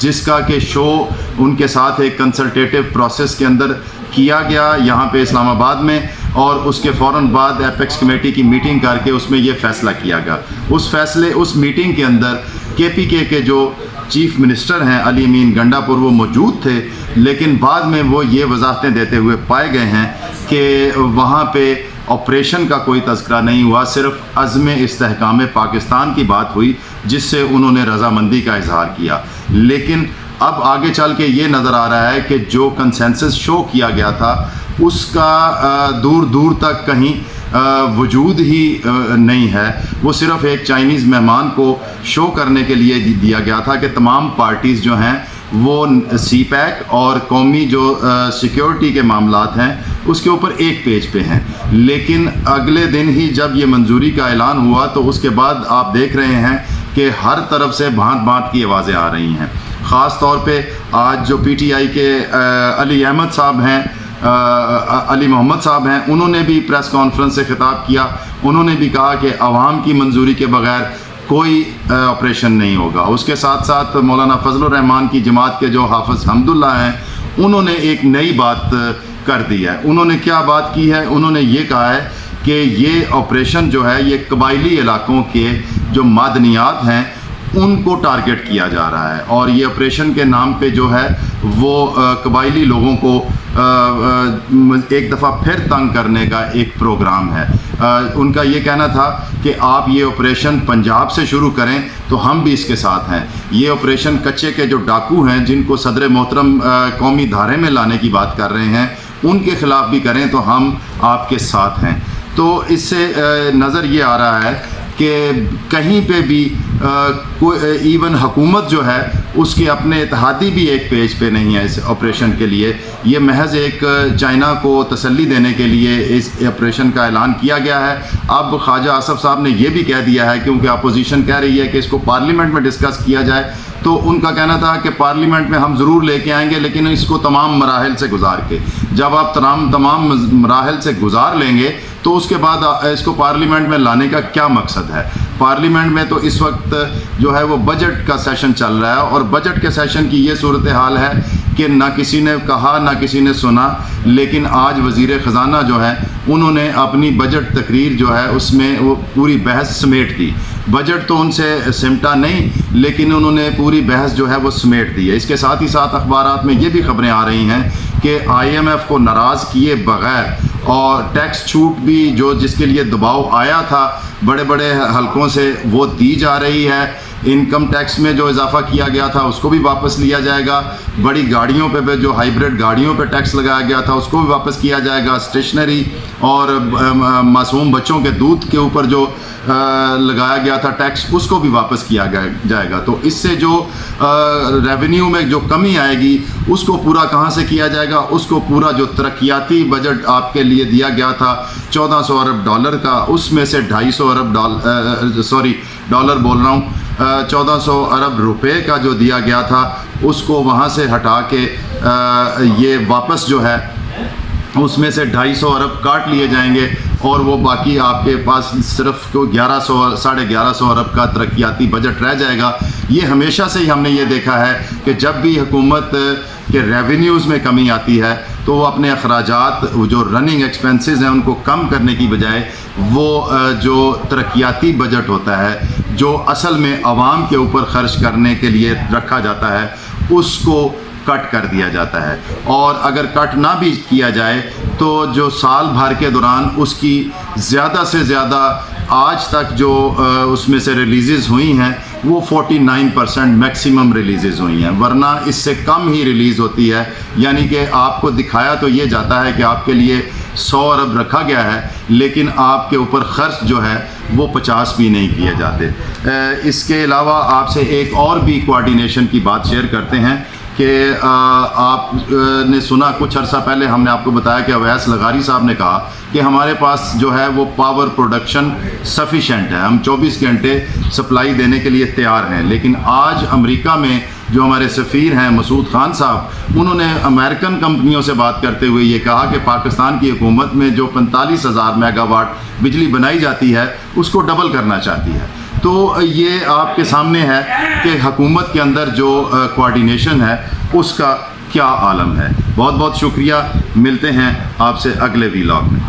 جس کا کہ شو ان کے ساتھ ایک کنسلٹیٹو پروسیس کے اندر کیا گیا یہاں پہ اسلام آباد میں، اور اس کے فوراً بعد ایپیکس کمیٹی کی میٹنگ کر کے اس میں یہ فیصلہ کیا گیا۔ اس میٹنگ کے اندر کے پی کے جو چیف منسٹر ہیں علی امین گنڈا پور وہ موجود تھے، لیکن بعد میں وہ یہ وضاحتیں دیتے ہوئے پائے گئے ہیں کہ وہاں پہ آپریشن کا کوئی تذکرہ نہیں ہوا، صرف عزم استحکام پاکستان کی بات ہوئی جس سے انہوں نے رضامندی کا اظہار کیا۔ لیکن اب آگے چل کے یہ نظر آ رہا ہے کہ جو کنسنسس شو کیا گیا تھا اس کا دور دور تک کہیں وجود ہی نہیں ہے۔ وہ صرف ایک چائنیز مہمان کو شو کرنے کے لیے دیا گیا تھا کہ تمام پارٹیز جو ہیں وہ سی پیک اور قومی جو سیکیورٹی کے معاملات ہیں اس کے اوپر ایک پیج پہ ہیں، لیکن اگلے دن ہی جب یہ منظوری کا اعلان ہوا تو اس کے بعد آپ دیکھ رہے ہیں کہ ہر طرف سے بھانت بھانت کی آوازیں آ رہی ہیں۔ خاص طور پہ آج جو پی ٹی آئی کے علی احمد صاحب ہیں، علی محمد صاحب ہیں، انہوں نے بھی پریس کانفرنس سے خطاب کیا۔ انہوں نے بھی کہا کہ عوام کی منظوری کے بغیر کوئی آپریشن نہیں ہوگا۔ اس کے ساتھ ساتھ مولانا فضل الرحمان کی جماعت کے جو حافظ حمداللہ ہیں انہوں نے ایک نئی بات کر دی ہے۔ انہوں نے کیا بات کی ہے؟ انہوں نے یہ کہا ہے کہ یہ آپریشن جو ہے یہ قبائلی علاقوں کے جو معدنیات ہیں ان کو ٹارگٹ کیا جا رہا ہے، اور یہ آپریشن کے نام پہ جو ہے وہ قبائلی لوگوں کو ایک دفعہ پھر تنگ کرنے کا ایک پروگرام ہے۔ ان کا یہ کہنا تھا کہ آپ یہ آپریشن پنجاب سے شروع کریں تو ہم بھی اس کے ساتھ ہیں۔ یہ آپریشن کچے کے جو ڈاکو ہیں جن کو صدر محترم قومی دھارے میں لانے کی بات کر رہے ہیں ان کے خلاف بھی کریں تو ہم آپ کے ساتھ ہیں۔ تو اس سے نظر یہ آ رہا ہے کہ کہیں پہ بھی ایون حکومت جو ہے اس کے اپنے اتحادی بھی ایک پیج پہ نہیں ہے اس آپریشن کے لیے۔ یہ محض ایک چائنا کو تسلی دینے کے لیے اس آپریشن کا اعلان کیا گیا ہے۔ اب خواجہ آصف صاحب نے یہ بھی کہہ دیا ہے، کیونکہ اپوزیشن کہہ رہی ہے کہ اس کو پارلیمنٹ میں ڈسکس کیا جائے، تو ان کا کہنا تھا کہ پارلیمنٹ میں ہم ضرور لے کے آئیں گے لیکن اس کو تمام مراحل سے گزار کے۔ جب آپ تمام مراحل سے گزار لیں گے تو اس کے بعد اس کو پارلیمنٹ میں لانے کا کیا مقصد ہے؟ پارلیمنٹ میں تو اس وقت جو ہے وہ بجٹ کا سیشن چل رہا ہے، اور بجٹ کے سیشن کی یہ صورتحال ہے کہ نہ کسی نے کہا نہ کسی نے سنا، لیکن آج وزیر خزانہ جو ہے انہوں نے اپنی بجٹ تقریر جو ہے اس میں وہ پوری بحث سمیٹ دی۔ بجٹ تو ان سے سمٹا نہیں لیکن انہوں نے پوری بحث جو ہے وہ سمیٹ دی ہے۔ اس کے ساتھ ہی ساتھ اخبارات میں یہ بھی خبریں آ رہی ہیں کہ آئی ایم ایف کو ناراض کیے بغیر اور ٹیکس چھوٹ بھی جس کے لیے دباؤ آیا تھا بڑے بڑے حلقوں سے وہ دی جا رہی ہے۔ انکم ٹیکس میں جو اضافہ کیا گیا تھا اس کو بھی واپس لیا جائے گا، بڑی گاڑیوں پہ جو ہائیبریڈ گاڑیوں پہ ٹیکس لگایا گیا تھا اس کو بھی واپس کیا جائے گا، اسٹیشنری اور معصوم بچوں کے دودھ کے اوپر جو لگایا گیا تھا ٹیکس اس کو بھی واپس کیا جائے گا۔ تو اس سے جو ریونیو میں جو کمی آئے گی اس کو پورا کہاں سے کیا جائے گا؟ اس کو پورا جو ترقیاتی بجٹ آپ کے لیے دیا گیا تھا 1400 ارب ڈالر کا، اس میں سے 250 ارب ڈالر بول رہا ہوں 1400 ارب روپے کا جو دیا گیا تھا اس کو وہاں سے ہٹا کے یہ واپس جو ہے اس میں سے 250 ارب کاٹ لیے جائیں گے، اور وہ باقی آپ کے پاس صرف 1100 ارب کا ترقیاتی بجٹ رہ جائے گا۔ یہ ہمیشہ سے ہی ہم نے یہ دیکھا ہے کہ جب بھی حکومت کے ریونیوز میں کمی آتی ہے تو وہ اپنے اخراجات جو رننگ ایکسپنسز ہیں ان کو کم کرنے کی بجائے وہ جو ترقیاتی بجٹ ہوتا ہے جو اصل میں عوام کے اوپر خرچ کرنے کے لیے رکھا جاتا ہے اس کو کٹ کر دیا جاتا ہے، اور اگر کٹ نہ بھی کیا جائے تو جو سال بھر کے دوران اس کی زیادہ سے زیادہ آج تک جو اس میں سے ریلیزز ہوئی ہیں وہ 49% میکسیمم ریلیزز ہوئی ہیں، ورنہ اس سے کم ہی ریلیز ہوتی ہے۔ یعنی کہ آپ کو دکھایا تو یہ جاتا ہے کہ آپ کے لیے 100 ارب رکھا گیا ہے لیکن آپ کے اوپر خرچ جو ہے وہ 50 بھی نہیں کیے جاتے۔ اس کے علاوہ آپ سے ایک اور بھی کوآرڈینیشن کی بات شیئر کرتے ہیں کہ آپ نے سنا کچھ عرصہ پہلے ہم نے آپ کو بتایا کہ اویس لغاری صاحب نے کہا کہ ہمارے پاس جو ہے وہ پاور پروڈکشن سفیشینٹ ہے، ہم 24 گھنٹے سپلائی دینے کے لیے تیار ہیں۔ لیکن آج امریکہ میں جو ہمارے سفیر ہیں مسعود خان صاحب، انہوں نے امریکن کمپنیوں سے بات کرتے ہوئے یہ کہا کہ پاکستان کی حکومت میں جو 45,000 میگا واٹ بجلی بنائی جاتی ہے اس کو ڈبل کرنا چاہتی ہے۔ تو یہ آپ کے سامنے ہے کہ حکومت کے اندر جو کوارڈینیشن ہے اس کا کیا عالم ہے. بہت بہت شکریہ. ملتے ہیں آپ سے اگلے ویلاگ میں.